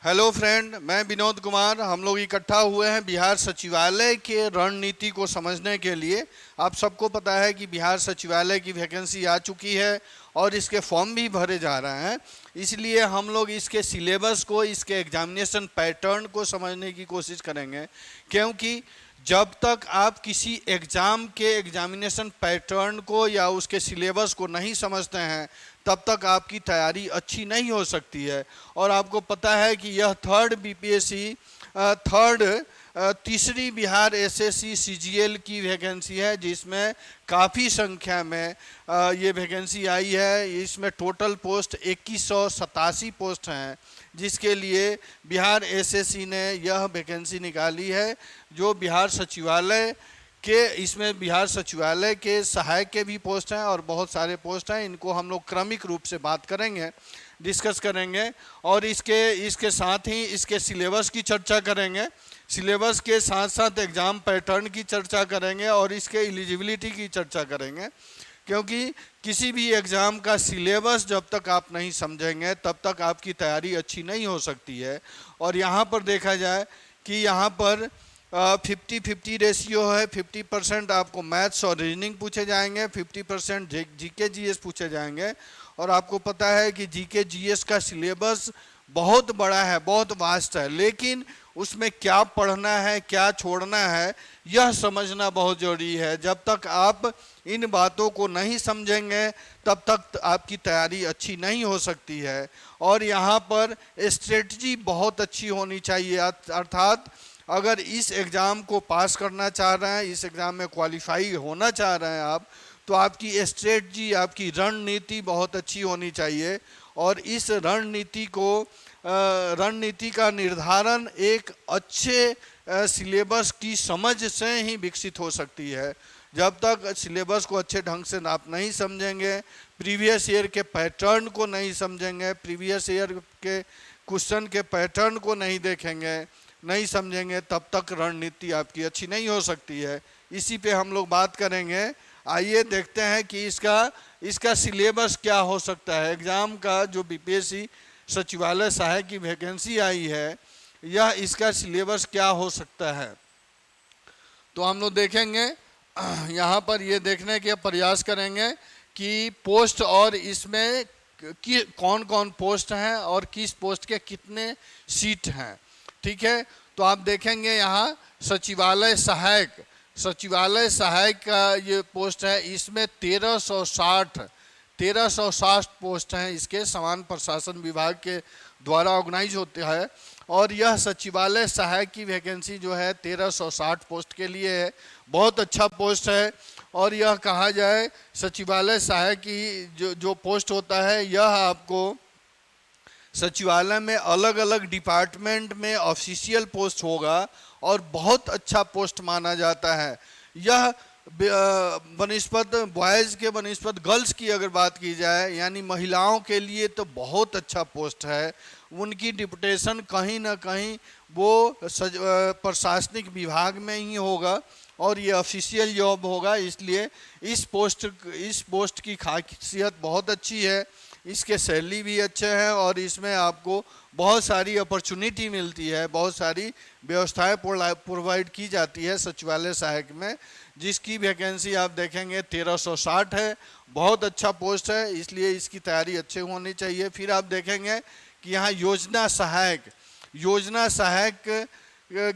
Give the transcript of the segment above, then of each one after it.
Hello friend, मैं विनोद कुमार। हम लोग इकट्ठा हुए हैं बिहार सचिवालय के रणनीति को समझने के लिए। आप सबको पता है कि बिहार सचिवालय की वैकेंसी आ चुकी है और इसके फॉर्म भी भरे जा रहे हैं। इसलिए हम लोग इसके सिलेबस को, इसके एग्जामिनेशन पैटर्न को समझने की कोशिश करेंगे, क्योंकि जब तक आप किसी एग्ज़ाम के एग्जामिनेशन पैटर्न को या उसके सिलेबस को नहीं समझते हैं तब तक आपकी तैयारी अच्छी नहीं हो सकती है। और आपको पता है कि यह तीसरी बिहार एसएससी सीजीएल की वैकेंसी है, जिसमें काफ़ी संख्या में ये वैकेंसी आई है। इसमें टोटल पोस्ट 2187 पोस्ट हैं, जिसके लिए बिहार एसएससी ने यह वैकेंसी निकाली है, जो बिहार सचिवालय के सहायक के भी पोस्ट हैं और बहुत सारे पोस्ट हैं। इनको हम लोग क्रमिक रूप से बात करेंगे, डिस्कस करेंगे और इसके साथ ही इसके सिलेबस की चर्चा करेंगे। सिलेबस के साथ साथ एग्ज़ाम पैटर्न की चर्चा करेंगे और इसके एलिजिबिलिटी की चर्चा करेंगे, क्योंकि किसी भी एग्ज़ाम का सिलेबस जब तक आप नहीं समझेंगे तब तक आपकी तैयारी अच्छी नहीं हो सकती है। और यहाँ पर देखा जाए कि यहाँ पर 50-50 रेशियो है। 50% आपको मैथ्स और रीजनिंग पूछे जाएंगे, 50% जीके जीएस पूछे जाएंगे। और आपको पता है कि जीके जीएस का सिलेबस बहुत बड़ा है, बहुत वास्ट है, लेकिन उसमें क्या पढ़ना है, क्या छोड़ना है, यह समझना बहुत ज़रूरी है। जब तक आप इन बातों को नहीं समझेंगे तब तक आपकी तैयारी अच्छी नहीं हो सकती है। और यहाँ पर स्ट्रेटजी बहुत अच्छी होनी चाहिए, अर्थात अगर इस एग्ज़ाम को पास करना चाह रहे हैं, इस एग्ज़ाम में क्वालिफाई होना चाह रहे हैं आप, तो आपकी स्ट्रेटजी, आपकी रणनीति बहुत अच्छी होनी चाहिए। और इस रणनीति का निर्धारण एक अच्छे सिलेबस की समझ से ही विकसित हो सकती है। जब तक सिलेबस को अच्छे ढंग से आप नहीं समझेंगे, प्रीवियस ईयर के पैटर्न को नहीं समझेंगे, प्रीवियस ईयर के क्वेश्चन के पैटर्न को नहीं देखेंगे, नहीं समझेंगे, तब तक रणनीति आपकी अच्छी नहीं हो सकती है। इसी पे हम लोग बात करेंगे। आइए देखते हैं कि इसका सिलेबस क्या हो सकता है। एग्ज़ाम का जो बीपीएससी सचिवालय सहायक की वैकेंसी आई है, यह इसका सिलेबस क्या हो सकता है, तो हम लोग देखेंगे। यहाँ पर ये देखने के प्रयास करेंगे कि पोस्ट और इसमें कौन कौन पोस्ट हैं और किस पोस्ट के कितने सीट हैं। ठीक है, तो आप देखेंगे यहाँ सचिवालय सहायक का ये पोस्ट है। इसमें 1360 पोस्ट हैं। इसके समान प्रशासन विभाग के द्वारा ऑर्गेनाइज होते हैं। और यह सचिवालय सहायक की वैकेंसी जो है 1360 पोस्ट के लिए है। बहुत अच्छा पोस्ट है। और यह कहा जाए सचिवालय सहायक की जो पोस्ट होता है, यह आपको सचिवालय में अलग अलग डिपार्टमेंट में ऑफिशियल पोस्ट होगा और बहुत अच्छा पोस्ट माना जाता है। यह बनिस्पत बॉयज़ के बनिस्पत गर्ल्स की अगर बात की जाए, यानी महिलाओं के लिए तो बहुत अच्छा पोस्ट है। उनकी डिप्यूटेशन कहीं ना कहीं वो प्रशासनिक विभाग में ही होगा और ये ऑफिशियल जॉब होगा। इसलिए इस पोस्ट की खासियत बहुत अच्छी है। इसके सैलरी भी अच्छे हैं और इसमें आपको बहुत सारी अपॉर्चुनिटी मिलती है, बहुत सारी व्यवस्थाएं प्रोवाइड की जाती है सचिवालय सहायक में, जिसकी वैकेंसी आप देखेंगे 1360 है। बहुत अच्छा पोस्ट है, इसलिए इसकी तैयारी अच्छे होनी चाहिए। फिर आप देखेंगे कि यहाँ योजना सहायक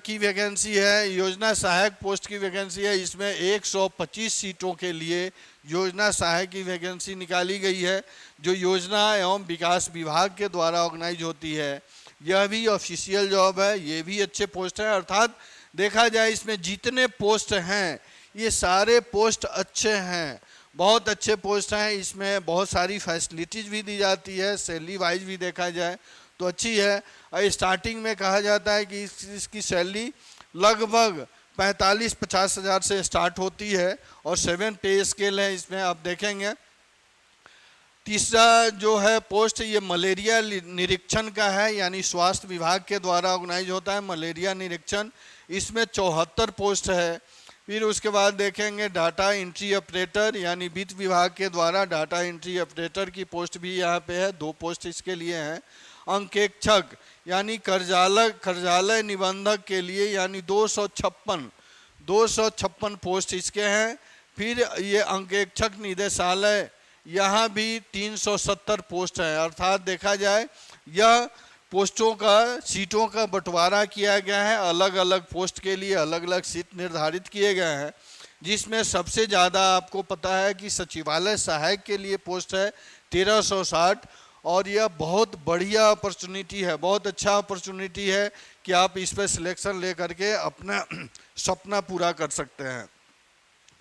की वैकेंसी है। योजना सहायक पोस्ट की वैकेंसी है। इसमें 125 सीटों के लिए योजना सहायक की वैकेंसी निकाली गई है, जो योजना एवं विकास विभाग के द्वारा ऑर्गेनाइज होती है। यह भी ऑफिशियल जॉब है, ये भी अच्छे पोस्ट है। अर्थात देखा जाए इसमें जितने पोस्ट हैं, ये सारे पोस्ट अच्छे हैं, बहुत अच्छे पोस्ट हैं। इसमें बहुत सारी फैसिलिटीज़ भी दी जाती है, सैलरी वाइज भी देखा जाए तो अच्छी है। स्टार्टिंग में कहा जाता है कि इसकी सैलरी लगभग 45-50 हज़ार से स्टार्ट होती है और 7 पे स्केल है। इसमें आप देखेंगे तीसरा जो है पोस्ट, ये मलेरिया निरीक्षण का है, यानी स्वास्थ्य विभाग के द्वारा ऑर्गेनाइज होता है मलेरिया निरीक्षण। इसमें 74 पोस्ट है। फिर उसके बाद देखेंगे डाटा एंट्री ऑपरेटर, यानी वित्त विभाग के द्वारा डाटा एंट्री ऑपरेटर की पोस्ट भी यहाँ पे है, 2 पोस्ट इसके लिए हैं। अंकेक्षक यानी कर्जालय निबंधक के लिए यानी 256 पोस्ट इसके हैं। फिर ये अंकेक्षक निदेशालय, यहाँ भी 370 पोस्ट है। अर्थात देखा जाए यह पोस्टों का, सीटों का बंटवारा किया गया है, अलग अलग पोस्ट के लिए अलग अलग सीट निर्धारित किए गए हैं, जिसमें सबसे ज़्यादा आपको पता है कि सचिवालय सहायक के लिए पोस्ट है 1360। और यह बहुत बढ़िया अपॉर्चुनिटी है, बहुत अच्छा अपॉर्चुनिटी है कि आप इस पर सिलेक्शन ले करके अपना सपना पूरा कर सकते हैं।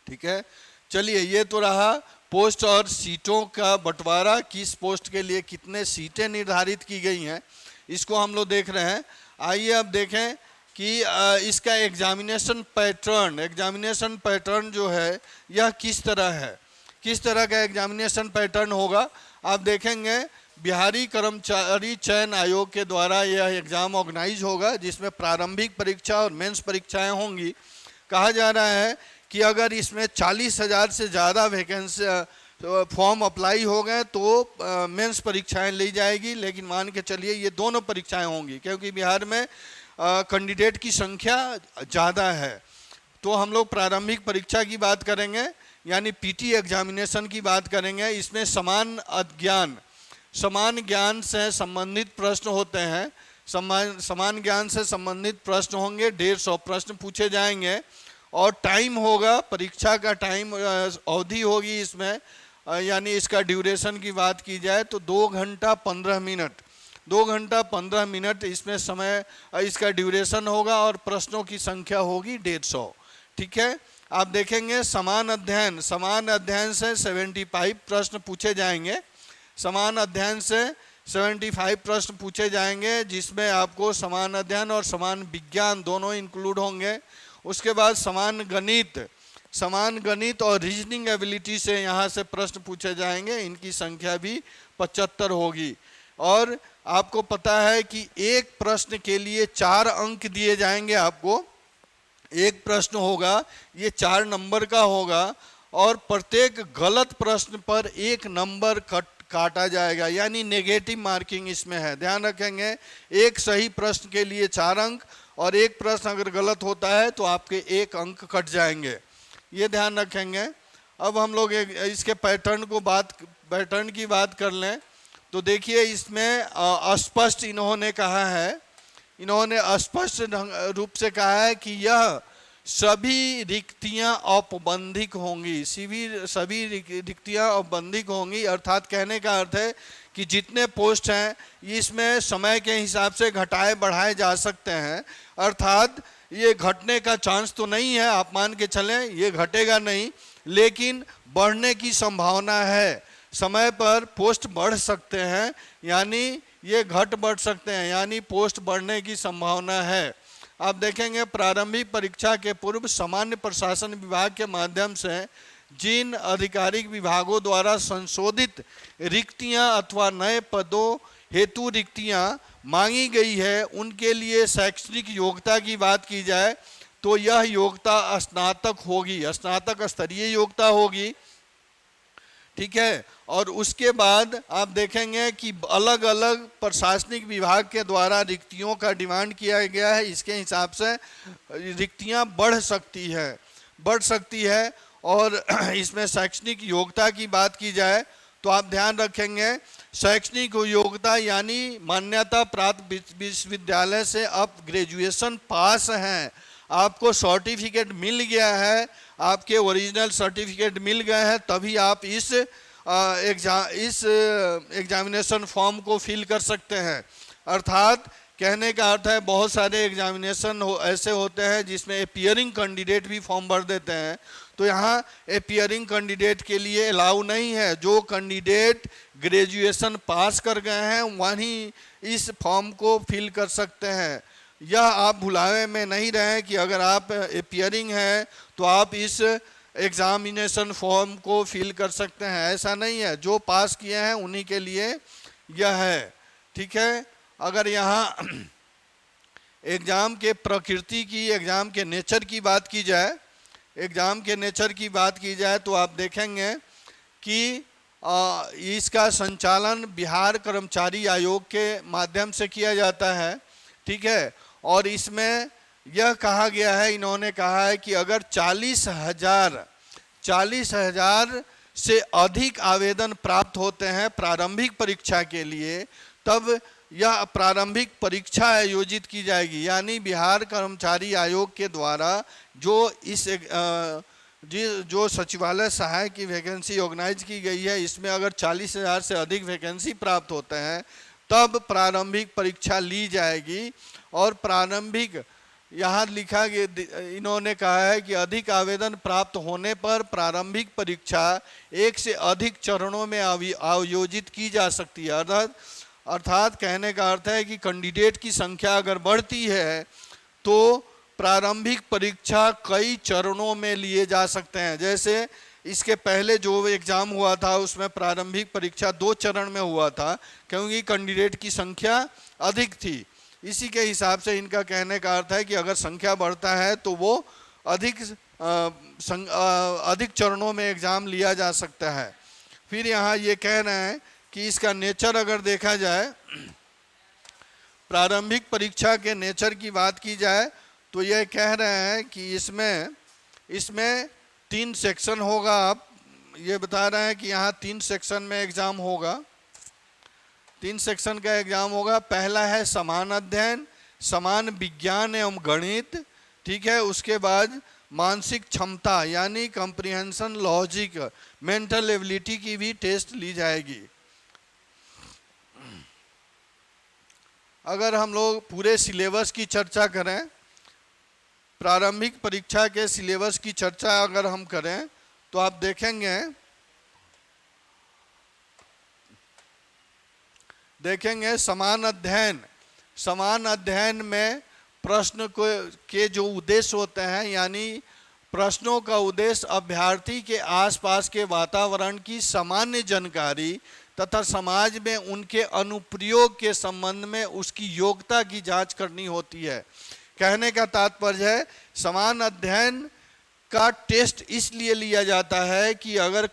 ठीक है, चलिए ये तो रहा पोस्ट और सीटों का बंटवारा, किस पोस्ट के लिए कितने सीटें निर्धारित की गई हैं, इसको हम लोग देख रहे हैं। आइए अब देखें कि इसका एग्जामिनेशन पैटर्न जो है यह किस तरह है, किस तरह का एग्जामिनेशन पैटर्न होगा। आप देखेंगे बिहारी कर्मचारी चयन आयोग के द्वारा यह एग्ज़ाम ऑर्गेनाइज होगा, जिसमें प्रारंभिक परीक्षा और मेंस परीक्षाएं होंगी। कहा जा रहा है कि अगर इसमें 40,000 से ज़्यादा वैकेंसी फॉर्म अप्लाई हो गए तो मेंस परीक्षाएं ली जाएगी, लेकिन मान के चलिए ये दोनों परीक्षाएं होंगी, क्योंकि बिहार में कैंडिडेट की संख्या ज़्यादा है। तो हम लोग प्रारंभिक परीक्षा की बात करेंगे, यानी पीटी एग्जामिनेशन की बात करेंगे। इसमें समान ज्ञान से संबंधित प्रश्न होते हैं, समान ज्ञान से संबंधित प्रश्न होंगे, 150 प्रश्न पूछे जाएंगे और टाइम होगा, परीक्षा का टाइम अवधि होगी इसमें, यानी इसका ड्यूरेशन की बात की जाए तो 2 घंटा 15 मिनट इसमें समय, इसका ड्यूरेशन होगा और प्रश्नों की संख्या होगी 150। ठीक है, आप देखेंगे समान अध्ययन से 75 प्रश्न पूछे जाएंगे, समान अध्ययन से 75 प्रश्न पूछे जाएंगे, जिसमें आपको समान अध्ययन और समान विज्ञान दोनों इंक्लूड होंगे। उसके बाद समान गणित और रीजनिंग एबिलिटी से यहाँ से प्रश्न पूछे जाएंगे, इनकी संख्या भी 75 होगी। और आपको पता है कि एक प्रश्न के लिए 4 अंक दिए जाएंगे आपको, एक प्रश्न होगा ये 4 नंबर का होगा और प्रत्येक गलत प्रश्न पर 1 नंबर काटा जाएगा, यानी नेगेटिव मार्किंग इसमें है, ध्यान रखेंगे। एक सही प्रश्न के लिए 4 अंक और एक प्रश्न अगर गलत होता है तो आपके 1 अंक कट जाएंगे, ये ध्यान रखेंगे। अब हम लोग इसके पैटर्न की बात कर लें तो देखिए इसमें अस्पष्ट इन्होंने स्पष्ट रूप से कहा है कि यह सभी रिक्तियां औपबंधिक होंगी, सभी रिक्तियां औपबंधिक होंगी। अर्थात कहने का अर्थ है कि जितने पोस्ट हैं इसमें समय के हिसाब से घटाए बढ़ाए जा सकते हैं। अर्थात ये घटने का चांस तो नहीं है, आप मान के चलें ये घटेगा नहीं, लेकिन बढ़ने की संभावना है। समय पर पोस्ट बढ़ सकते हैं, यानी ये घट बढ़ सकते हैं, यानी पोस्ट बढ़ने की संभावना है। आप देखेंगे प्रारंभिक परीक्षा के पूर्व सामान्य प्रशासन विभाग के माध्यम से जिन आधिकारिक विभागों द्वारा संशोधित रिक्तियां अथवा नए पदों हेतु रिक्तियां मांगी गई है, उनके लिए शैक्षणिक योग्यता की बात की जाए तो यह योग्यता स्नातक होगी, स्नातक स्तरीय योग्यता होगी। ठीक है, और उसके बाद आप देखेंगे कि अलग अलग प्रशासनिक विभाग के द्वारा रिक्तियों का डिमांड किया गया है, इसके हिसाब से रिक्तियां बढ़ सकती है। और इसमें शैक्षणिक योग्यता की बात की जाए तो आप ध्यान रखेंगे शैक्षणिक योग्यता यानी मान्यता प्राप्त विश्वविद्यालय से आप ग्रेजुएशन पास हैं, आपको सर्टिफिकेट मिल गया है, आपके ओरिजिनल सर्टिफिकेट मिल गए हैं, तभी आप इस एग्जामिनेशन फॉर्म को फिल कर सकते हैं। अर्थात कहने का अर्थ है बहुत सारे एग्जामिनेशन ऐसे होते हैं जिसमें अपीयरिंग कैंडिडेट भी फॉर्म भर देते हैं, तो यहाँ अपीयरिंग कैंडिडेट के लिए अलाउ नहीं है। जो कैंडिडेट ग्रेजुएशन पास कर गए हैं वहीं इस फॉर्म को फिल कर सकते हैं। यह आप भुलावे में नहीं रहें कि अगर आप अपीयरिंग हैं तो आप इस एग्जामिनेशन फॉर्म को फिल कर सकते हैं, ऐसा नहीं है। जो पास किए हैं उन्हीं के लिए यह है। ठीक है, अगर यहाँ एग्ज़ाम के प्रकृति की, एग्ज़ाम के नेचर की बात की जाए, एग्ज़ाम के नेचर की बात की जाए तो आप देखेंगे कि इसका संचालन बिहार कर्मचारी आयोग के माध्यम से किया जाता है, ठीक है। और इसमें यह कहा गया है, इन्होंने कहा है कि अगर 40,000 से अधिक आवेदन प्राप्त होते हैं प्रारंभिक परीक्षा के लिए, तब यह प्रारंभिक परीक्षा आयोजित की जाएगी। यानी बिहार कर्मचारी आयोग के द्वारा जो सचिवालय सहायक की वैकेंसी ऑर्गेनाइज की गई है, इसमें अगर 40,000 से अधिक वैकेंसी प्राप्त होते हैं तब प्रारंभिक परीक्षा ली जाएगी। और प्रारंभिक यहाँ लिखा गया, इन्होंने कहा है कि अधिक आवेदन प्राप्त होने पर प्रारंभिक परीक्षा एक से अधिक चरणों में आयोजित की जा सकती है। अर्थात कहने का अर्थ है कि कैंडिडेट की संख्या अगर बढ़ती है तो प्रारंभिक परीक्षा कई चरणों में लिए जा सकते हैं। जैसे इसके पहले जो एग्ज़ाम हुआ था उसमें प्रारंभिक परीक्षा 2 चरण में हुआ था, क्योंकि कैंडिडेट की संख्या अधिक थी। इसी के हिसाब से इनका कहने का अर्थ है कि अगर संख्या बढ़ता है तो वो अधिक चरणों में एग्ज़ाम लिया जा सकता है। फिर यहाँ ये कह रहे हैं कि इसका नेचर अगर देखा जाए, प्रारंभिक परीक्षा के नेचर की बात की जाए तो यह कह रहे हैं कि इसमें 3 सेक्शन होगा। आप ये बता रहे हैं कि यहाँ 3 सेक्शन में एग्ज़ाम होगा, 3 सेक्शन का एग्ज़ाम होगा। पहला है समान अध्ययन, समान विज्ञान एवं गणित, ठीक है। उसके बाद मानसिक क्षमता यानी कॉम्प्रिहेंशन, लॉजिक, मेंटल एबिलिटी की भी टेस्ट ली जाएगी। अगर हम लोग पूरे सिलेबस की चर्चा करें, प्रारंभिक परीक्षा के सिलेबस की चर्चा अगर हम करें तो आप देखेंगे समान अध्ययन में प्रश्न के जो उद्देश्य होते हैं, यानी प्रश्नों का उद्देश्य अभ्यर्थी के आसपास के वातावरण की सामान्य जानकारी तथा समाज में उनके अनुप्रयोग के संबंध में उसकी योग्यता की जांच करनी होती है। कहने का तात्पर्य है समान अध्ययन का टेस्ट इसलिए लिया जाता है कि अगर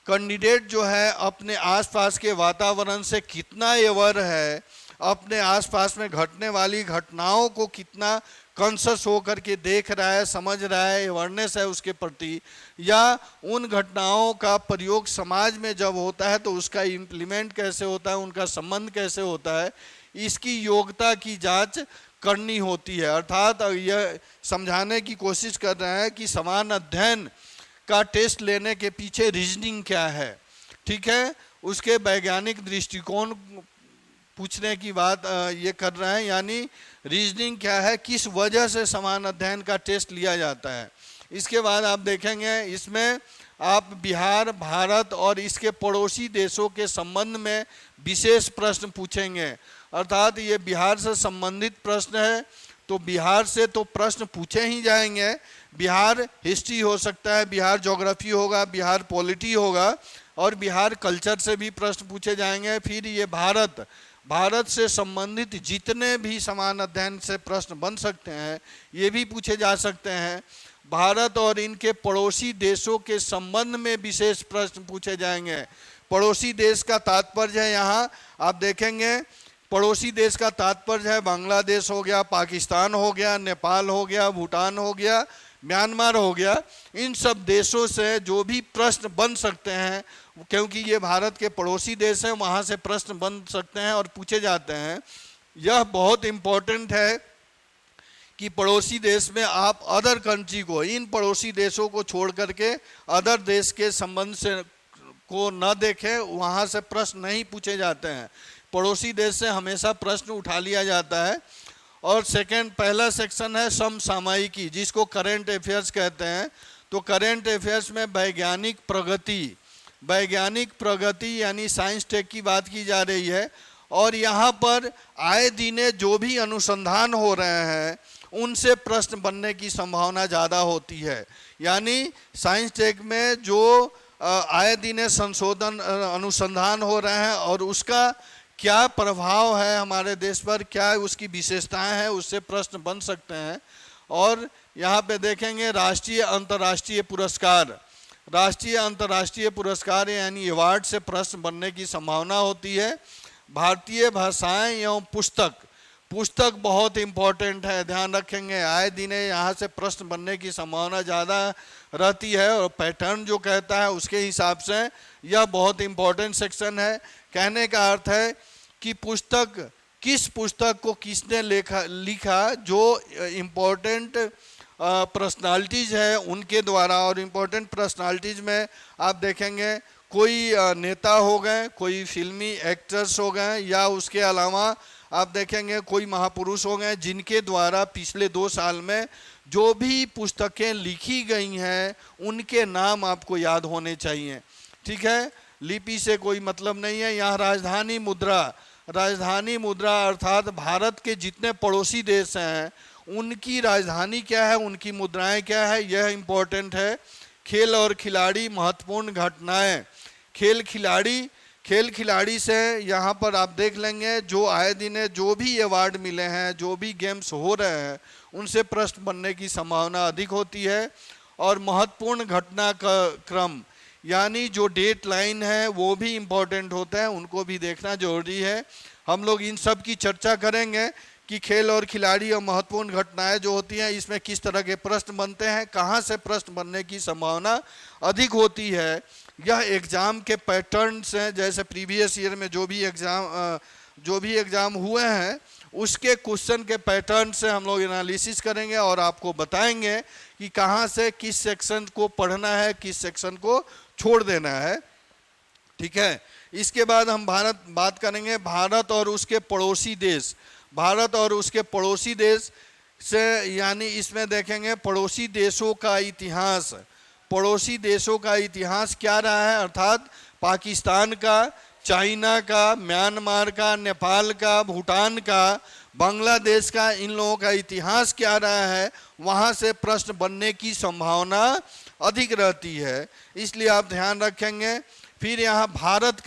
कैंडिडेट जो है अपने आसपास के वातावरण से कितना अवेयर है, अपने आसपास में घटने वाली घटनाओं को कितना कॉन्शियस होकर के देख रहा है, समझ रहा है, अवेयरनेस है उसके प्रति, या उन घटनाओं का प्रयोग समाज में जब होता है तो उसका इम्प्लीमेंट कैसे होता है, उनका संबंध कैसे होता है, इसकी योग्यता की जांच करनी होती है। अर्थात यह समझाने की कोशिश कर रहे हैं कि समान अध्ययन का टेस्ट लेने के पीछे रीजनिंग क्या है, ठीक है, उसके वैज्ञानिक दृष्टिकोण पूछने की बात ये कर रहे हैं। यानी रीजनिंग क्या है, किस वजह से समान अध्ययन का टेस्ट लिया जाता है। इसके बाद आप देखेंगे इसमें आप बिहार, भारत और इसके पड़ोसी देशों के संबंध में विशेष प्रश्न पूछेंगे। अर्थात ये बिहार से संबंधित प्रश्न है तो बिहार से तो प्रश्न पूछे ही जाएंगे। बिहार हिस्ट्री हो सकता है, बिहार ज्योग्राफी होगा, बिहार पॉलिटी होगा और बिहार कल्चर से भी प्रश्न पूछे जाएंगे। फिर ये भारत से संबंधित जितने भी समान अध्ययन से प्रश्न बन सकते हैं ये भी पूछे जा सकते हैं। भारत और इनके पड़ोसी देशों के संबंध में विशेष प्रश्न पूछे जाएंगे। पड़ोसी देश का तात्पर्य है, यहाँ आप देखेंगे पड़ोसी देश का तात्पर्य है बांग्लादेश हो गया, पाकिस्तान हो गया, नेपाल हो गया, भूटान हो गया, म्यांमार हो गया। इन सब देशों से जो भी प्रश्न बन सकते हैं, क्योंकि ये भारत के पड़ोसी देश हैं, वहाँ से प्रश्न बन सकते हैं और पूछे जाते हैं। यह बहुत इम्पोर्टेंट है कि पड़ोसी देश में आप अदर कंट्री को, इन पड़ोसी देशों को छोड़ करके अदर देश के संबंध से को न देखें, वहाँ से प्रश्न नहीं पूछे जाते हैं। पड़ोसी देश से हमेशा प्रश्न उठा लिया जाता है। और पहला सेक्शन है समसामयिकी, जिसको करेंट अफेयर्स कहते हैं। तो करेंट अफेयर्स में वैज्ञानिक प्रगति यानी साइंस टेक की बात की जा रही है। और यहाँ पर आए दिन जो भी अनुसंधान हो रहे हैं उनसे प्रश्न बनने की संभावना ज़्यादा होती है। यानी साइंस टेक में जो आए दिन संशोधन अनुसंधान हो रहे हैं और उसका क्या प्रभाव है हमारे देश पर, क्या उसकी विशेषताएं हैं, उससे प्रश्न बन सकते हैं। और यहाँ पे देखेंगे राष्ट्रीय अंतर्राष्ट्रीय पुरस्कार। राष्ट्रीय अंतर्राष्ट्रीय पुरस्कार यानी अवार्ड से प्रश्न बनने की संभावना होती है। भारतीय भाषाएं एवं पुस्तक, पुस्तक बहुत इम्पोर्टेंट है, ध्यान रखेंगे। आए दिन यहाँ से प्रश्न बनने की संभावना ज़्यादा रहती है और पैटर्न जो कहता है उसके हिसाब से यह बहुत इम्पोर्टेंट सेक्शन है। कहने का अर्थ है कि पुस्तक, किस पुस्तक को किसने लिखा, जो इम्पोर्टेंट पर्सनालिटीज़ है उनके द्वारा। और इम्पोर्टेंट पर्सनालिटीज़ में आप देखेंगे कोई नेता हो गए, कोई फिल्मी एक्टर्स हो गए, या उसके अलावा आप देखेंगे कोई महापुरुष हो गए जिनके द्वारा पिछले 2 साल में जो भी पुस्तकें लिखी गई हैं उनके नाम आपको याद होने चाहिए। ठीक है, लिपि से कोई मतलब नहीं है। यहाँ राजधानी मुद्रा, राजधानी मुद्रा अर्थात भारत के जितने पड़ोसी देश हैं उनकी राजधानी क्या है, उनकी मुद्राएं क्या है, यह इम्पोर्टेंट है। खेल और खिलाड़ी, महत्वपूर्ण घटनाएं। खेल खिलाड़ी से यहाँ पर आप देख लेंगे जो आए दिन जो भी अवार्ड मिले हैं, जो भी गेम्स हो रहे हैं उनसे प्रश्न बनने की संभावना अधिक होती है। और महत्वपूर्ण घटना का क्रम यानी जो डेट लाइन है वो भी इम्पोर्टेंट होता है, उनको भी देखना जरूरी है। हम लोग इन सब की चर्चा करेंगे कि खेल और खिलाड़ी और महत्वपूर्ण घटनाएं जो होती हैं इसमें किस तरह के प्रश्न बनते हैं, कहाँ से प्रश्न बनने की संभावना अधिक होती है। यह एग्ज़ाम के पैटर्न्स हैं, जैसे प्रीवियस ईयर में जो भी एग्ज़ाम हुए हैं उसके क्वेश्चन के पैटर्न से हम लोग एनालिसिस करेंगे और आपको बताएंगे कि कहाँ से किस सेक्शन को पढ़ना है, किस सेक्शन को छोड़ देना है। ठीक है, इसके बाद हम बात करेंगे भारत और उसके पड़ोसी देश। भारत और उसके पड़ोसी देश से यानी इसमें देखेंगे पड़ोसी देशों का इतिहास। पड़ोसी देशों का इतिहास क्या रहा है, अर्थात पाकिस्तान का, चाइना का, म्यांमार का, नेपाल का, भूटान का, बांग्लादेश का, इन लोगों का इतिहास क्या रहा है, वहाँ से प्रश्न बनने की संभावना अधिक रहती है, इसलिए आप ध्यान रखेंगे। फिर यहाँ भारत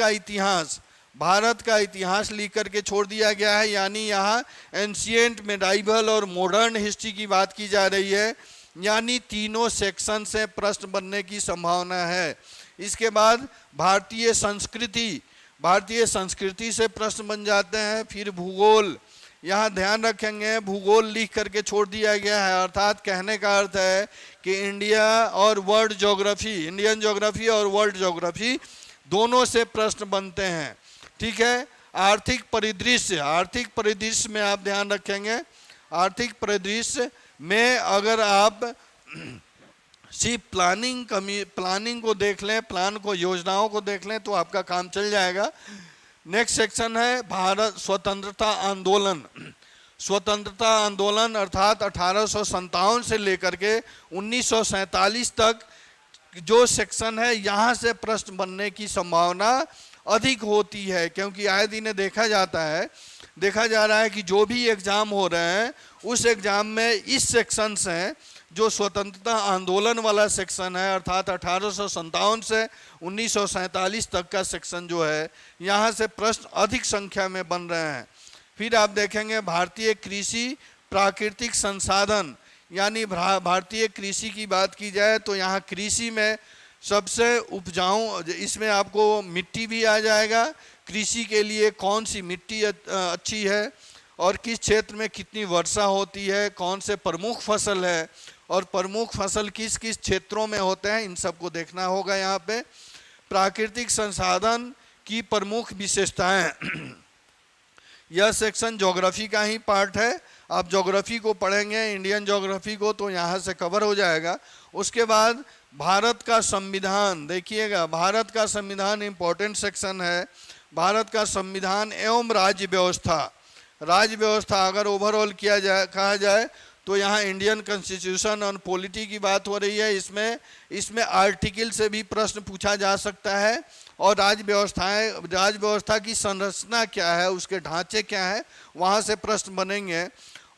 का इतिहास लिख करके छोड़ दिया गया है, यानी यहाँ एंशिएंट, मेडाइवल और मॉडर्न हिस्ट्री की बात की जा रही है, यानी तीनों सेक्शन से प्रश्न बनने की संभावना है। इसके बाद भारतीय संस्कृति से प्रश्न बन जाते हैं। फिर भूगोल, यहाँ ध्यान रखेंगे भूगोल लिख करके छोड़ दिया गया है, अर्थात कहने का अर्थ है कि इंडिया और वर्ल्ड ज्योग्राफी, इंडियन ज्योग्राफी और वर्ल्ड ज्योग्राफी दोनों से प्रश्न बनते हैं। ठीक है, आर्थिक परिदृश्य में आप ध्यान रखेंगे, आर्थिक परिदृश्य में अगर आप सिर्फ प्लानिंग को देख लें, प्लान को, योजनाओं को देख लें तो आपका काम चल जाएगा। नेक्स्ट सेक्शन है भारत स्वतंत्रता आंदोलन अर्थात 1857 से लेकर के 1947 तक जो सेक्शन है यहाँ से प्रश्न बनने की संभावना अधिक होती है, क्योंकि आए दिन देखा जा रहा है कि जो भी एग्ज़ाम हो रहे हैं उस एग्ज़ाम में इस सेक्शन से, जो स्वतंत्रता आंदोलन वाला सेक्शन है अर्थात 1857 से 1947 तक का सेक्शन जो है यहाँ से प्रश्न अधिक संख्या में बन रहे हैं। फिर आप देखेंगे भारतीय कृषि प्राकृतिक संसाधन, यानी भारतीय कृषि की बात की जाए तो यहाँ कृषि में सबसे उपजाऊ, इसमें आपको मिट्टी भी आ जाएगा, कृषि के लिए कौन सी मिट्टी अच्छी है और किस क्षेत्र में कितनी वर्षा होती है, कौन से प्रमुख फसल है और प्रमुख फसल किस किस क्षेत्रों में होते हैं, इन सबको देखना होगा। यहाँ पे प्राकृतिक संसाधन की प्रमुख विशेषताएं यह सेक्शन ज्योग्राफी का ही पार्ट है। आप ज्योग्राफी को पढ़ेंगे, इंडियन ज्योग्राफी को, तो यहाँ से कवर हो जाएगा। उसके बाद भारत का संविधान, देखिएगा भारत का संविधान इम्पोर्टेंट सेक्शन है। भारत का संविधान एवं राज्य व्यवस्था अगर ओवरऑल कहा जाए तो यहाँ इंडियन कॉन्स्टिट्यूशन और पॉलिटी की बात हो रही है। इसमें आर्टिकल से भी प्रश्न पूछा जा सकता है और राज्य व्यवस्था की संरचना क्या है, उसके ढांचे क्या है, वहाँ से प्रश्न बनेंगे।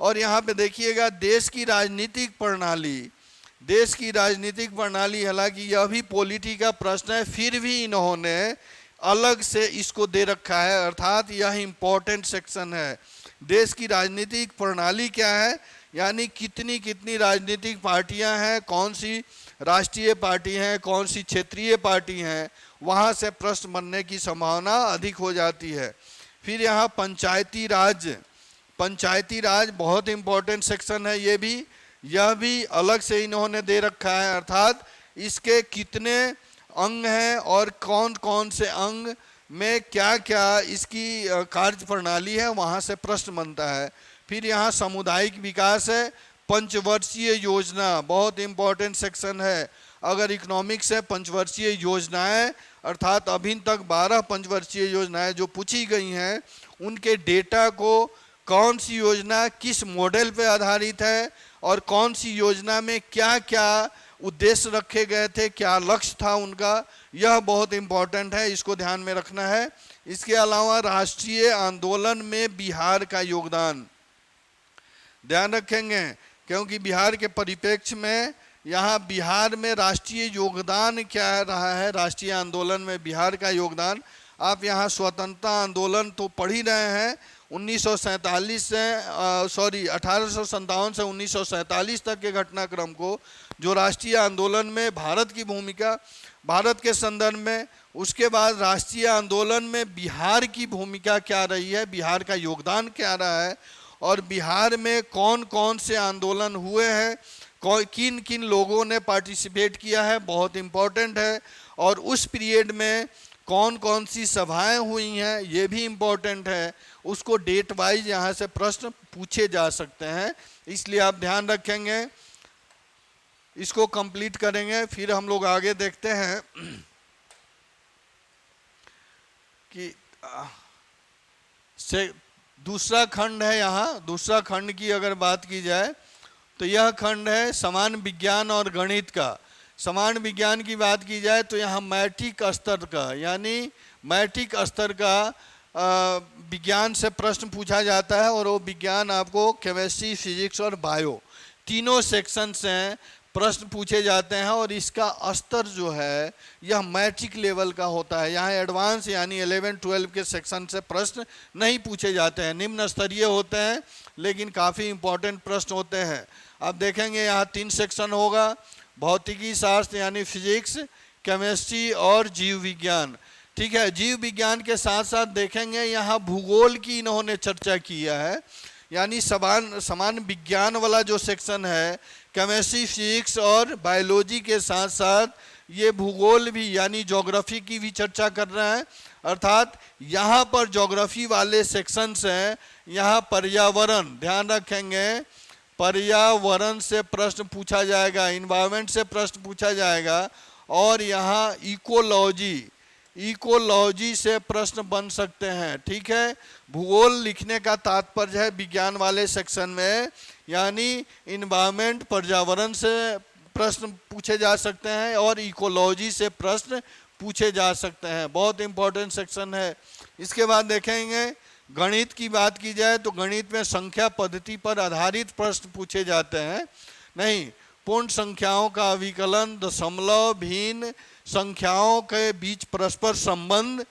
और यहाँ पे देखिएगा देश की राजनीतिक प्रणाली, हालांकि यह भी पॉलिटी का प्रश्न है, फिर भी इन्होंने अलग से इसको दे रखा है, अर्थात यह इम्पोर्टेंट सेक्शन है। देश की राजनीतिक प्रणाली क्या है, यानी कितनी कितनी राजनीतिक पार्टियां हैं, कौन सी राष्ट्रीय पार्टी हैं, कौन सी क्षेत्रीय पार्टी हैं, वहाँ से प्रश्न बनने की संभावना अधिक हो जाती है। फिर यहाँ पंचायती राज बहुत इम्पोर्टेंट सेक्शन है। यह भी अलग से इन्होंने दे रखा है, अर्थात इसके कितने अंग हैं और कौन कौन से अंग में क्या क्या इसकी कार्य प्रणाली है, वहाँ से प्रश्न बनता है। फिर यहाँ सामुदायिक विकास है, पंचवर्षीय योजना बहुत इम्पोर्टेंट सेक्शन है। अगर इकोनॉमिक्स है, पंचवर्षीय योजनाएं, अर्थात अभी तक 12 पंचवर्षीय योजनाएं जो पूछी गई हैं, उनके डेटा को कौन सी योजना किस मॉडल पे आधारित है और कौन सी योजना में क्या क्या उद्देश्य रखे गए थे, क्या लक्ष्य था उनका, यह बहुत इम्पोर्टेंट है, इसको ध्यान में रखना है। इसके अलावा राष्ट्रीय आंदोलन में बिहार का योगदान ध्यान रखेंगे, क्योंकि बिहार के परिप्रेक्ष्य में यहाँ बिहार में राष्ट्रीय योगदान क्या रहा है, राष्ट्रीय आंदोलन में बिहार का योगदान। आप यहाँ स्वतंत्रता आंदोलन तो पढ़ ही रहे हैं, 1857 से 1947 तक के घटनाक्रम को, जो राष्ट्रीय आंदोलन में भारत की भूमिका, भारत के संदर्भ में, उसके बाद राष्ट्रीय आंदोलन में बिहार की भूमिका क्या रही है, बिहार का योगदान क्या रहा है, और बिहार में कौन कौन से आंदोलन हुए हैं, किन किन लोगों ने पार्टिसिपेट किया है, बहुत इम्पोर्टेंट है। और उस पीरियड में कौन कौन सी सभाएं हुई हैं, ये भी इम्पोर्टेंट है। उसको डेट वाइज यहाँ से प्रश्न पूछे जा सकते हैं, इसलिए आप ध्यान रखेंगे, इसको कंप्लीट करेंगे। फिर हम लोग आगे देखते हैं कि दूसरा खंड है। यहाँ दूसरा खंड की अगर बात की जाए तो यह खंड है समान विज्ञान और गणित का। समान विज्ञान की बात की जाए तो यहाँ मैट्रिक स्तर का, यानी मैट्रिक स्तर का विज्ञान से प्रश्न पूछा जाता है, और वो विज्ञान आपको केमिस्ट्री, फिजिक्स और बायो तीनों सेक्शन से प्रश्न पूछे जाते हैं, और इसका स्तर जो है यह मैट्रिक लेवल का होता है। यहाँ एडवांस यानी 11-12 के सेक्शन से प्रश्न नहीं पूछे जाते हैं, निम्न स्तरीय होते हैं, लेकिन काफ़ी इम्पोर्टेंट प्रश्न होते हैं। आप देखेंगे यहाँ 3 सेक्शन होगा, भौतिकी शास्त्र यानी फिजिक्स, केमिस्ट्री और जीव विज्ञान। ठीक है, जीव विज्ञान के साथ साथ देखेंगे यहाँ भूगोल की इन्होंने चर्चा किया है, यानी समान विज्ञान वाला जो सेक्शन है, केमिस्ट्री, फिजिक्स और बायोलॉजी के साथ साथ ये भूगोल भी यानी ज्योग्राफी की भी चर्चा कर रहा है। अर्थात यहाँ पर ज्योग्राफी वाले सेक्शंस हैं, यहाँ पर्यावरण ध्यान रखेंगे, पर्यावरण से प्रश्न पूछा जाएगा, इन्वायरमेंट से प्रश्न पूछा जाएगा, और यहाँ इकोलॉजी से प्रश्न बन सकते हैं। ठीक है, भूगोल लिखने का तात्पर्य है विज्ञान वाले सेक्शन में, यानी इन्वायरमेंट पर्यावरण से प्रश्न पूछे जा सकते हैं और इकोलॉजी से प्रश्न पूछे जा सकते हैं, बहुत इंपॉर्टेंट सेक्शन है। इसके बाद देखेंगे गणित की बात की जाए तो गणित में संख्या पद्धति पर आधारित प्रश्न पूछे जाते हैं, नहीं पूर्ण संख्याओं का अविकलन, दशमलव, भिन्न संख्याओं के बीच परस्पर संबंध,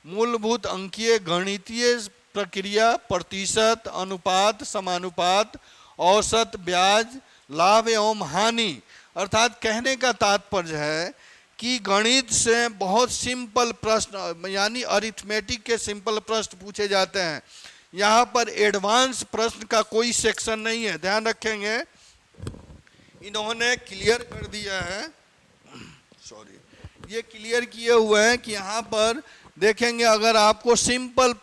मूलभूत अंकीय गणितीय प्रक्रिया, प्रतिशत, अनुपात, समानुपात, औसत, ब्याज, लाभ एवं हानि। अर्थात कहने का तात्पर्य है कि गणित से बहुत सिंपल प्रश्न यानी अरिथमेटिक के सिंपल प्रश्न पूछे जाते हैं। यहाँ पर एडवांस प्रश्न का कोई सेक्शन नहीं है, ध्यान रखेंगे, इन्होंने क्लियर कर दिया है, ये क्लियर किए हुए हैं कि यहाँ पर देखेंगे अगर आपको सिंपल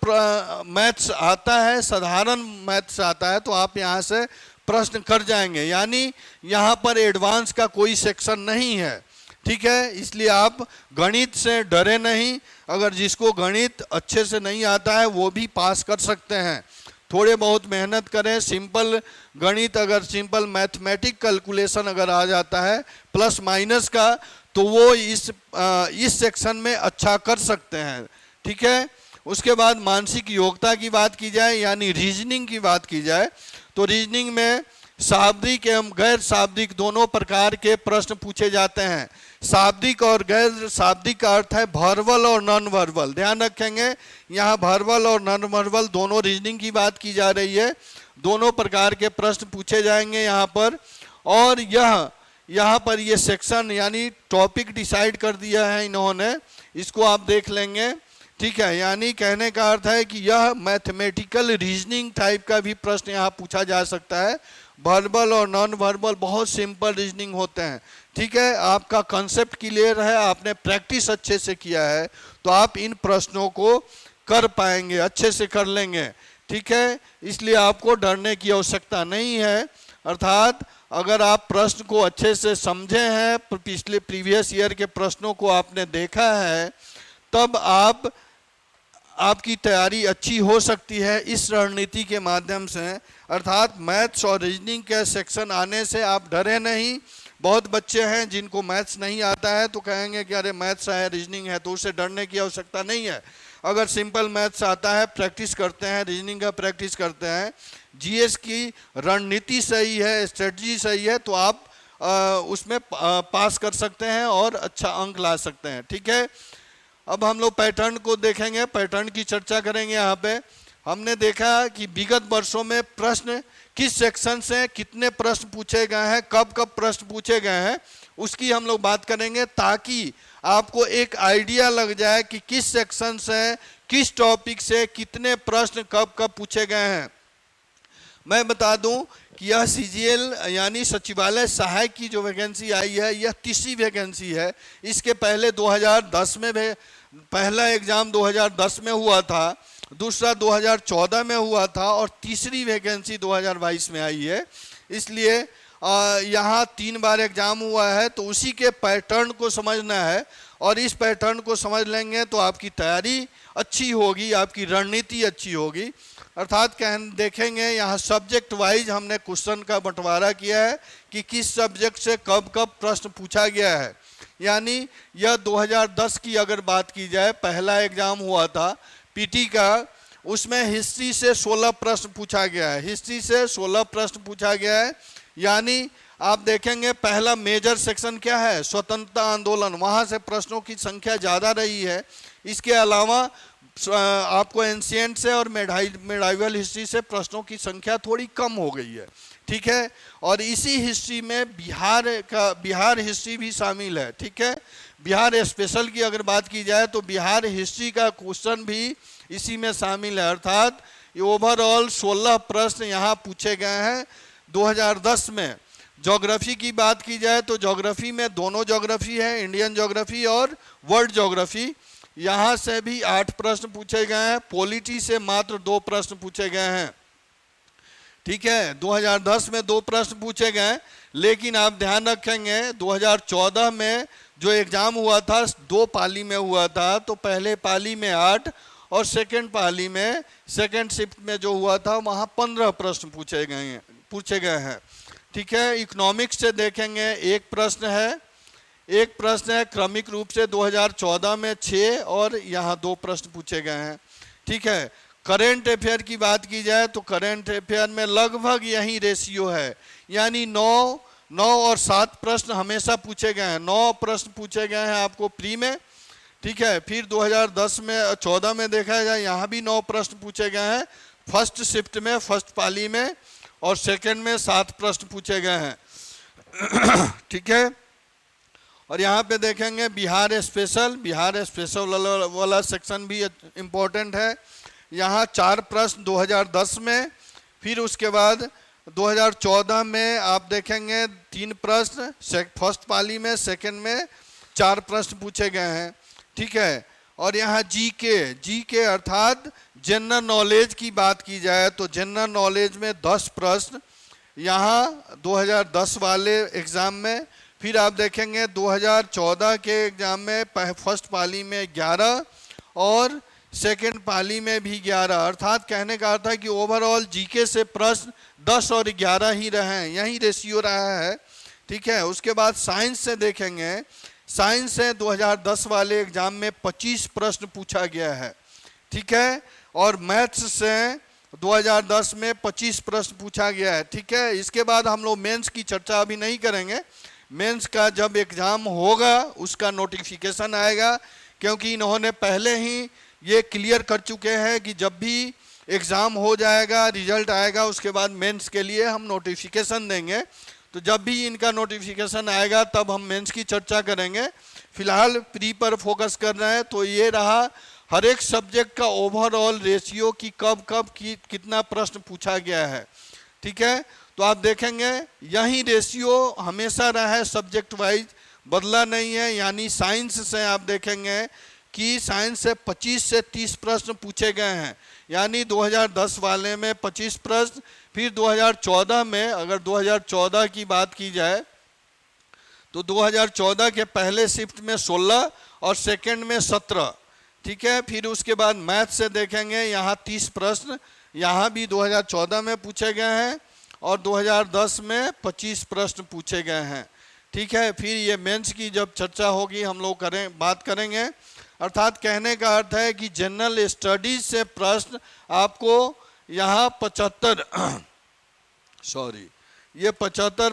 मैथ्स आता है, साधारण मैथ्स आता है, तो आप यहाँ से प्रश्न कर जाएंगे, यानी यहाँ पर एडवांस का कोई सेक्शन नहीं है। ठीक है, इसलिए आप गणित से डरे नहीं, अगर जिसको गणित अच्छे से नहीं आता है वो भी पास कर सकते हैं, थोड़े बहुत मेहनत करें। सिंपल गणित अगर सिंपल मैथमेटिक कैलकुलेशन अगर आ जाता है प्लस माइनस का, तो वो इस सेक्शन में अच्छा कर सकते हैं। ठीक है, उसके बाद मानसिक योग्यता की बात की जाए यानी रीजनिंग की बात की जाए तो रीजनिंग में शाब्दिक एवं गैर शाब्दिक दोनों प्रकार के प्रश्न पूछे जाते हैं। शाब्दिक और गैर शाब्दिक का अर्थ है वर्बल और नॉन वर्बल, ध्यान रखेंगे यहाँ वर्बल और नॉन वर्बल दोनों रीजनिंग की बात की जा रही है। दोनों प्रकार के प्रश्न पूछे जाएंगे यहाँ पर। और यहाँ पर ये सेक्शन यानी टॉपिक डिसाइड कर दिया है इन्होंने, इसको आप देख लेंगे, ठीक है। यानी कहने का अर्थ है कि यह मैथमेटिकल रीजनिंग टाइप का भी प्रश्न यहाँ पूछा जा सकता है। वर्बल और नॉन वर्बल बहुत सिंपल रीजनिंग होते हैं, ठीक है। आपका कॉन्सेप्ट क्लियर है, आपने प्रैक्टिस अच्छे से किया है, तो आप इन प्रश्नों को कर पाएंगे, अच्छे से कर लेंगे, ठीक है। इसलिए आपको डरने की आवश्यकता नहीं है। अर्थात अगर आप प्रश्न को अच्छे से समझे हैं, पिछले प्रीवियस ईयर के प्रश्नों को आपने देखा है, तब आपकी तैयारी अच्छी हो सकती है इस रणनीति के माध्यम से। अर्थात मैथ्स और रीजनिंग के सेक्शन आने से आप डरे नहीं। बहुत बच्चे हैं जिनको मैथ्स नहीं आता है तो कहेंगे कि अरे मैथ्स है, रीजनिंग है, तो उससे डरने की आवश्यकता नहीं है। अगर सिंपल मैथ्स आता है, प्रैक्टिस करते हैं, रीजनिंग का प्रैक्टिस करते हैं, जीएस की रणनीति सही है, स्ट्रेटजी सही है, तो आप उसमें पास कर सकते हैं और अच्छा अंक ला सकते हैं, ठीक है। अब हम लोग पैटर्न को देखेंगे, पैटर्न की चर्चा करेंगे। यहाँ पे हमने देखा कि विगत वर्षों में प्रश्न किस सेक्शन से कितने प्रश्न पूछे गए हैं, कब कब प्रश्न पूछे गए हैं, उसकी हम लोग बात करेंगे, ताकि आपको एक आइडिया लग जाए कि किस सेक्शन से किस टॉपिक से कितने प्रश्न कब कब पूछे गए हैं। मैं बता दूं कि यह सीजीएल यानी सचिवालय सहायक की जो वैकेंसी आई है, यह तीसरी वैकेंसी है। इसके पहले 2010 में पहला एग्जाम 2010 में हुआ था, दूसरा 2014 में हुआ था और तीसरी वैकेंसी 2022 में आई है। इसलिए यहाँ 3 बार एग्जाम हुआ है, तो उसी के पैटर्न को समझना है, और इस पैटर्न को समझ लेंगे तो आपकी तैयारी अच्छी होगी, आपकी रणनीति अच्छी होगी। अर्थात देखेंगे यहाँ सब्जेक्ट वाइज हमने क्वेश्चन का बंटवारा किया है कि किस सब्जेक्ट से कब कब प्रश्न पूछा गया है। यानी यह 2010 की अगर बात की जाए, पहला एग्जाम हुआ था पीटी का, उसमें हिस्ट्री से 16 प्रश्न पूछा गया है, हिस्ट्री से 16 प्रश्न पूछा गया है। यानी आप देखेंगे पहला मेजर सेक्शन क्या है, स्वतंत्रता आंदोलन, वहाँ से प्रश्नों की संख्या ज़्यादा रही है। इसके अलावा आपको एंशिएंट से और मेडाइवल हिस्ट्री से प्रश्नों की संख्या थोड़ी कम हो गई है, ठीक है। और इसी हिस्ट्री में बिहार हिस्ट्री भी शामिल है, ठीक है। बिहार स्पेशल की अगर बात की जाए तो बिहार हिस्ट्री का क्वेश्चन भी इसी में शामिल है। अर्थात ये ओवरऑल 16 प्रश्न यहाँ पूछे गए हैं 2010 में। ज्योग्राफी की बात की जाए तो ज्योग्राफी में दोनों ज्योग्राफी है, इंडियन ज्योग्राफी और वर्ल्ड ज्योग्राफी, यहाँ से भी 8 प्रश्न पूछे गए हैं। पॉलिटी से मात्र 2 प्रश्न पूछे गए हैं, ठीक है। 2010 में 2 प्रश्न पूछे गए, लेकिन आप ध्यान रखेंगे 2014 में जो एग्जाम हुआ था 2 पाली में हुआ था, तो पहले पाली में 8 और सेकेंड पाली में सेकेंड शिफ्ट में जो हुआ था वहाँ 15 प्रश्न पूछे गए हैं, ठीक है। इकोनॉमिक्स से देखेंगे एक प्रश्न है क्रमिक रूप से 2014 में 6 और यहाँ 2 प्रश्न पूछे गए हैं, ठीक है। करेंट अफेयर की बात की जाए तो करेंट अफेयर में लगभग यही रेशियो है, यानी 9 और 7 प्रश्न हमेशा पूछे गए हैं। 9 प्रश्न पूछे गए हैं आपको प्री में, ठीक है। फिर 2014 में देखा जाए यहाँ भी 9 प्रश्न पूछे गए हैं, फर्स्ट शिफ्ट में, फर्स्ट पाली में, और सेकेंड में 7 प्रश्न पूछे गए हैं, ठीक है। और यहाँ पे देखेंगे बिहार स्पेशल वाला सेक्शन भी इम्पोर्टेंट है। यहाँ 4 प्रश्न 2010 में, फिर उसके बाद 2014 में आप देखेंगे 3 प्रश्न, फर्स्ट पाली में, सेकंड में 4 प्रश्न पूछे गए हैं, ठीक है। और यहाँ जीके अर्थात जनरल नॉलेज की बात की जाए तो जनरल नॉलेज में 10 प्रश्न यहाँ 2010 वाले एग्ज़ाम में। फिर आप देखेंगे 2014 के एग्ज़ाम में फर्स्ट पाली में 11 और सेकेंड पाली में भी 11। अर्थात कहने का अर्थ है कि ओवरऑल जीके से प्रश्न 10 और 11 ही रहे हैं, यही रेशियो रहा है, ठीक है। उसके बाद साइंस से देखेंगे, साइंस से 2010 वाले एग्ज़ाम में 25 प्रश्न पूछा गया है, ठीक है। और मैथ्स से 2010 में 25 प्रश्न पूछा गया है, ठीक है। इसके बाद हम लोग मेंस की चर्चा अभी नहीं करेंगे, मेंस का जब एग्ज़ाम होगा उसका नोटिफिकेशन आएगा, क्योंकि इन्होंने पहले ही ये क्लियर कर चुके हैं कि जब भी एग्ज़ाम हो जाएगा, रिजल्ट आएगा, उसके बाद मेंस के लिए हम नोटिफिकेशन देंगे। तो जब भी इनका नोटिफिकेशन आएगा तब हम मेंस की चर्चा करेंगे। फिलहाल प्री पर फोकस कर रहे हैं। तो ये रहा हर एक सब्जेक्ट का ओवरऑल रेशियो कि कब कब कितना प्रश्न पूछा गया है। ठीक है, तो आप देखेंगे यही रेशियो हमेशा रहा है, सब्जेक्ट वाइज बदला नहीं है। यानी साइंस से आप देखेंगे कि साइंस से 25 से 30 प्रश्न पूछे गए हैं। यानी 2010 वाले में 25 प्रश्न, फिर 2014 में, अगर 2014 की बात की जाए तो 2014 के पहले शिफ्ट में 16 और सेकंड में 17। ठीक है, फिर उसके बाद मैथ से देखेंगे यहाँ 30 प्रश्न, यहाँ भी 2014 में पूछे गए हैं और 2010 में 25 प्रश्न पूछे गए हैं। ठीक है, फिर ये मेंस की जब चर्चा होगी हम लोग बात करेंगे। अर्थात कहने का अर्थ है कि जनरल स्टडीज से प्रश्न आपको यहाँ 75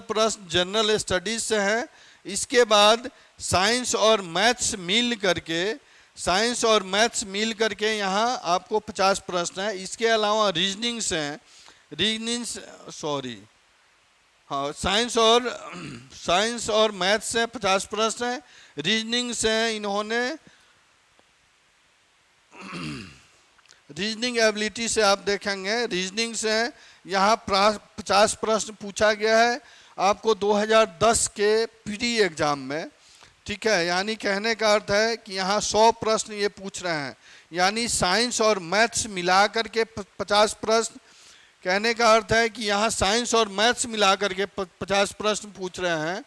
प्रश्न जनरल स्टडीज से है। इसके बाद साइंस और मैथ्स मिल करके यहाँ आपको 50 प्रश्न है। इसके अलावा रीजनिंग से साइंस और मैथ्स से 50 प्रश्न है। रीजनिंग से इन्होंने रीजनिंग एबिलिटी से आप देखेंगे, रीजनिंग से यहाँ 50 प्रश्न पूछा गया है आपको 2010 के प्री एग्जाम में। ठीक है, यानी कहने का अर्थ है कि यहाँ 100 प्रश्न ये पूछ रहे हैं। यानी साइंस और मैथ्स मिला करके 50 प्रश्न। कहने का अर्थ है कि यहाँ साइंस और मैथ्स मिला करके 50 प्रश्न पूछ रहे हैं।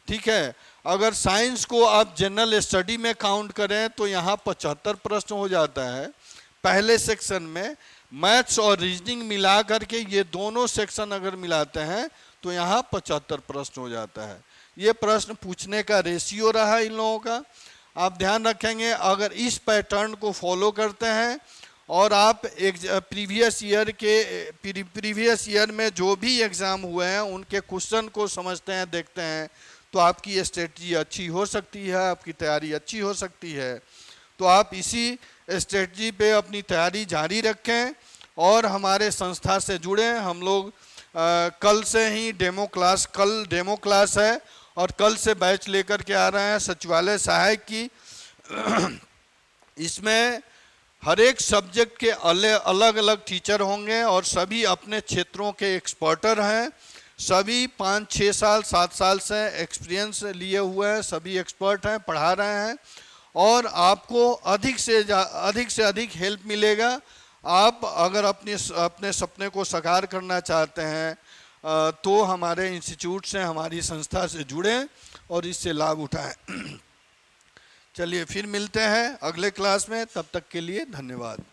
ठीक है, अगर साइंस को आप जनरल स्टडी में काउंट करें तो यहाँ 75 प्रश्न हो जाता है पहले सेक्शन में। मैथ्स और रीजनिंग मिला करके ये दोनों सेक्शन अगर मिलाते हैं तो यहाँ 75 प्रश्न हो जाता है। ये प्रश्न पूछने का रेशियो रहा इन लोगों का। आप ध्यान रखेंगे, अगर इस पैटर्न को फॉलो करते हैं और आप एक प्रीवियस ईयर में जो भी एग्ज़ाम हुए हैं उनके क्वेश्चन को समझते हैं, देखते हैं, तो आपकी स्ट्रेटजी अच्छी हो सकती है, आपकी तैयारी अच्छी हो सकती है। तो आप इसी स्ट्रेटजी पे अपनी तैयारी जारी रखें और हमारे संस्था से जुड़ें। हम लोग कल से ही डेमो क्लास है और कल से बैच लेकर के आ रहे हैं सचिवालय सहायक की। इसमें हर एक सब्जेक्ट के अलग अलग टीचर होंगे और सभी अपने क्षेत्रों के एक्सपर्टर हैं। सभी 5, 6 साल, 7 साल से एक्सपीरियंस लिए हुए हैं, सभी एक्सपर्ट हैं, पढ़ा रहे हैं और आपको अधिक से अधिक हेल्प मिलेगा। आप अगर अपने सपने को साकार करना चाहते हैं तो हमारे इंस्टीट्यूट से, हमारी संस्था से जुड़ें और इससे लाभ उठाएं। चलिए फिर मिलते हैं अगले क्लास में, तब तक के लिए धन्यवाद।